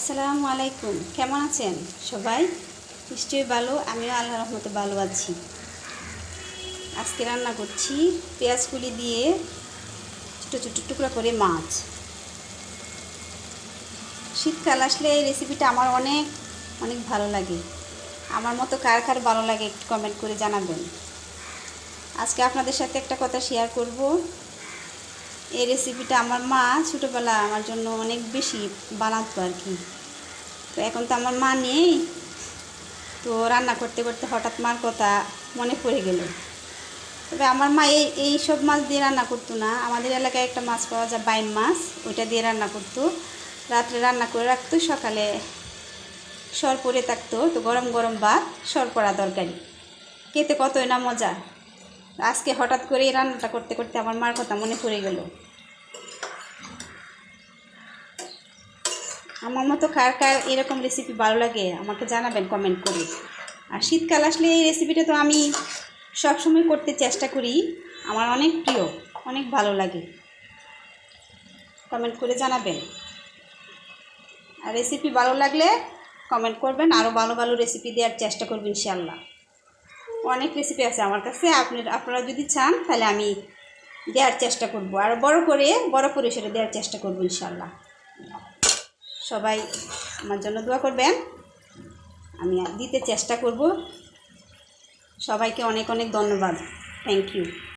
আসসালামু আলাইকুম, কেমন আছেন সবাই? নিশ্চয়ই ভালো। আমিও আল্লাহর রহমতে ভালো আছি। আজকে রান্না করছি পেঁয়াজ কুলি দিয়ে ছোটো ছোটো টুকরা করে মাছ। শীতকাল আসলে এই রেসিপিটা আমার অনেক অনেক ভালো লাগে। আমার মতো কার কার ভালো লাগে একটু কমেন্ট করে জানাবেন। আজকে আপনাদের সাথে একটা কথা শেয়ার করব। এই রেসিপিটা আমার মা ছোটোবেলা আমার জন্য অনেক বেশি বানাতো আর কি। তো এখন তো আমার মা নেই, তো রান্না করতে করতে হঠাৎ মার কথা মনে পড়ে গেল। তবে আমার মা এই সব মাছ দিয়ে রান্না করতো না। আমাদের এলাকায় একটা মাছ পাওয়া যায়, বাইম মাছ, ওইটা দিয়ে রান্না করতো। রাত্রে রান্না করে রাখতো, সকালে সর পড়ে থাকতো, তো গরম গরম ভাত, সর পড়া তরকারি খেতে কতই না মজা। আজকে হঠাৎ করে এই রান্নাটা করতে করতে আমার মার কথা মনে পড়ে গেল। আমার মতো কার কার এরকম রেসিপি ভালো লাগে আমাকে জানাবেন কমেন্ট করে। আর শীতকাল আসলে এই রেসিপিটা তো আমি সবসময় করতে চেষ্টা করি। আমার অনেক প্রিয়, অনেক ভালো লাগে। কমেন্ট করে জানাবেন। আর রেসিপি ভালো লাগলে কমেন্ট করবেন, আরও ভালো ভালো রেসিপি দেওয়ার চেষ্টা করবেন ইনশাআল্লাহ। অনেক রেসিপি আছে আমার কাছে, আপনারা যদি চান তাহলে আমি দেওয়ার চেষ্টা করব, আর বড় পরিসরে দেওয়ার চেষ্টা করব ইনশাআল্লাহ। সবাই আমার জন্য দোয়া করবেন, আমি দিতে চেষ্টা করব। সবাইকে অনেক অনেক ধন্যবাদ। Thank you.